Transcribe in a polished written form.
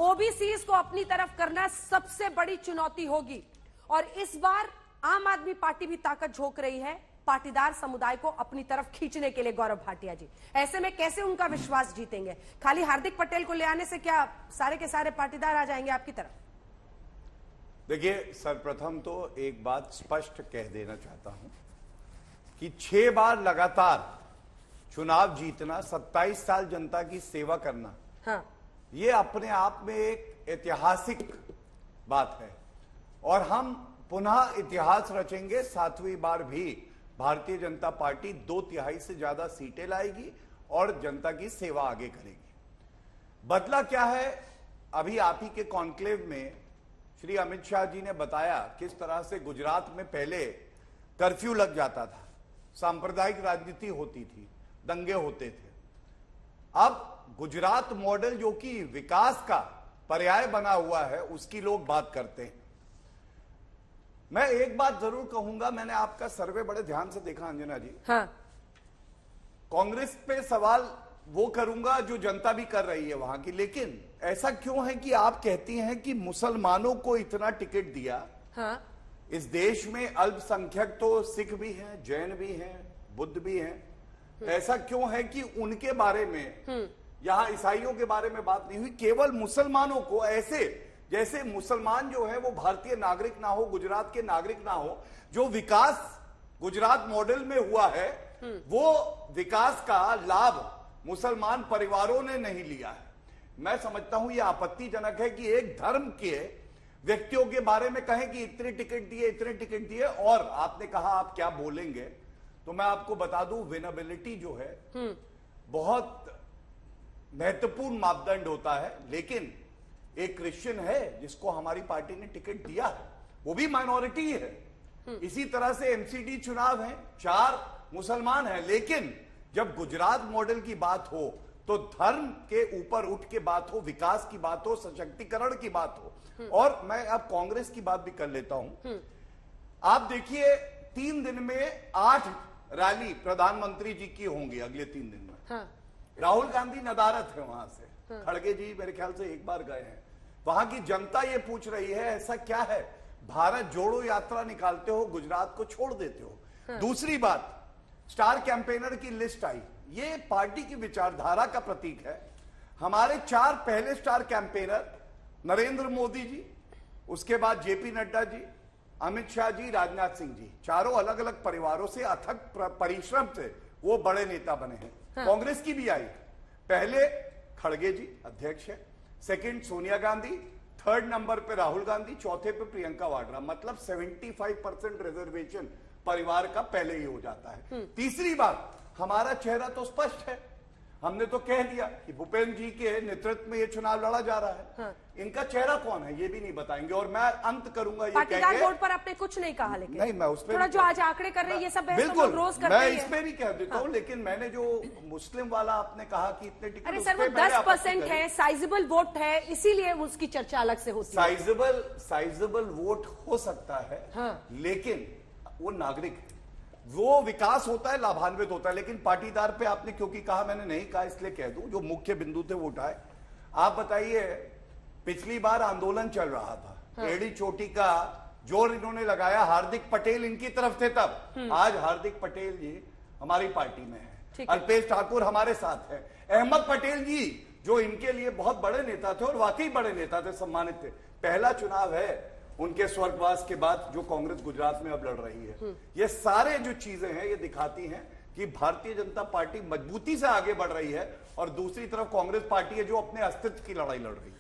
OBCs को अपनी तरफ करना सबसे बड़ी चुनौती होगी और इस बार आम आदमी पार्टी भी ताकत झोंक रही है पाटीदार समुदाय को अपनी तरफ खींचने के लिए। गौरव भाटिया जी, ऐसे में कैसे उनका विश्वास जीतेंगे? खाली हार्दिक पटेल को ले आने से क्या सारे के सारे पाटीदार आ जाएंगे आपकी तरफ? देखिए, सर्वप्रथम तो एक बात स्पष्ट कह देना चाहता हूं कि 6 बार लगातार चुनाव जीतना, 27 साल जनता की सेवा करना, हाँ, ये अपने आप में एक ऐतिहासिक बात है और हम पुनः इतिहास रचेंगे। 7वीं बार भी भारतीय जनता पार्टी 2/3 से ज्यादा सीटें लाएगी और जनता की सेवा आगे करेगी। बदला क्या है? अभी आप ही के कॉन्क्लेव में श्री अमित शाह जी ने बताया किस तरह से गुजरात में पहले कर्फ्यू लग जाता था, सांप्रदायिक राजनीति होती थी, दंगे होते थे। अब गुजरात मॉडल जो कि विकास का पर्याय बना हुआ है, उसकी लोग बात करते हैं। मैं एक बात जरूर कहूंगा, मैंने आपका सर्वे बड़े ध्यान से देखा अंजना जी। हाँ। कांग्रेस पे सवाल वो करूंगा जो जनता भी कर रही है वहां की, लेकिन ऐसा क्यों है कि आप कहती हैं कि मुसलमानों को इतना टिकट दिया? हाँ। इस देश में अल्पसंख्यक तो सिख भी हैं, जैन भी हैं, बुद्ध भी हैं। ऐसा क्यों है कि उनके बारे में, यहां ईसाइयों के बारे में बात नहीं हुई, केवल मुसलमानों को, ऐसे जैसे मुसलमान जो है वो भारतीय नागरिक ना हो, गुजरात के नागरिक ना हो। जो विकास गुजरात मॉडल में हुआ है वो विकास का लाभ मुसलमान परिवारों ने नहीं लिया है। मैं समझता हूं यह आपत्तिजनक है कि एक धर्म के व्यक्तियों के बारे में कहें कि इतने टिकट दिए, इतने टिकट दिए। और आपने कहा आप क्या बोलेंगे, तो मैं आपको बता दूं, विनेबिलिटी जो है बहुत महत्वपूर्ण मापदंड होता है। लेकिन एक क्रिश्चियन है जिसको हमारी पार्टी ने टिकट दिया है, वो भी माइनॉरिटी है। इसी तरह से एमसीडी चुनाव है, 4 मुसलमान हैं। लेकिन जब गुजरात मॉडल की बात हो तो धर्म के ऊपर उठ के बात हो, विकास की बात हो, सशक्तिकरण की बात हो। और मैं अब कांग्रेस की बात भी कर लेता हूं। आप देखिए, 3 दिन में 8 रैली प्रधानमंत्री जी की होंगी अगले 3 दिन में। हाँ। राहुल गांधी नदारत है वहां से। खड़गे जी मेरे ख्याल से एक बार गए हैं। वहां की जनता ये पूछ रही है ऐसा क्या है, भारत जोड़ो यात्रा निकालते हो, गुजरात को छोड़ देते हो। दूसरी बात, स्टार कैंपेनर की लिस्ट आई, ये पार्टी की विचारधारा का प्रतीक है। हमारे 4 पहले स्टार कैंपेनर नरेंद्र मोदी जी, उसके बाद जेपी नड्डा जी, अमित शाह जी, राजनाथ सिंह जी, चारों अलग अलग परिवारों से अथक परिश्रम से वो बड़े नेता बने हैं। कांग्रेस की भी आई, पहले खड़गे जी अध्यक्ष है, second Sonia Gandhi, 3rd number पे राहुल गांधी, चौथे पे प्रियंका वाड्रा। मतलब 75% रिजर्वेशन परिवार का पहले ही हो जाता है। तीसरी बात, हमारा चेहरा तो स्पष्ट है, हमने तो कह दिया कि भूपेंद्र जी के नेतृत्व में ये चुनाव लड़ा जा रहा है। हाँ। इनका चेहरा कौन है ये भी नहीं बताएंगे। और मैं अंत करूंगा ये पाटीदार वोट पर आपने कुछ नहीं कहा, लेकिन नहीं, मैं उस पर थोड़ा जो आज आंकड़े कर रहे हैं ये सब बिल्कुल रोज करते हैं, मैं इसमें भी कह देता हूं। लेकिन मैंने जो मुस्लिम वाला आपने कहा कि इतने टिकट, अरे सर वो 10% है, साइजेबल वोट है, इसीलिए उसकी चर्चा अलग से होती है। साइजेबल वोट हो सकता है। हाँ। लेकिन वो नागरिक है, वो विकास होता है, लाभान्वित होता है। लेकिन पाटीदार पे आपने क्योंकि कहा, मैंने नहीं कहा इसलिए कह दूं, जो मुख्य बिंदु थे वो उठाए। आप बताइए, पिछली बार आंदोलन चल रहा था, हाँ। एड़ी चोटी का जोर इन्होंने लगाया, हार्दिक पटेल इनकी तरफ थे तब। आज हार्दिक पटेल जी हमारी पार्टी में है, अल्पेश ठाकुर हमारे साथ है, अहमद पटेल जी जो इनके लिए बहुत बड़े नेता थे और वाकई बड़े नेता थे, सम्मानित थे। पहला चुनाव है उनके स्वर्गवास के बाद जो कांग्रेस गुजरात में अब लड़ रही है। ये सारे जो चीजें हैं ये दिखाती हैं कि भारतीय जनता पार्टी मजबूती से आगे बढ़ रही है और दूसरी तरफ कांग्रेस पार्टी है जो अपने अस्तित्व की लड़ाई लड़ रही है।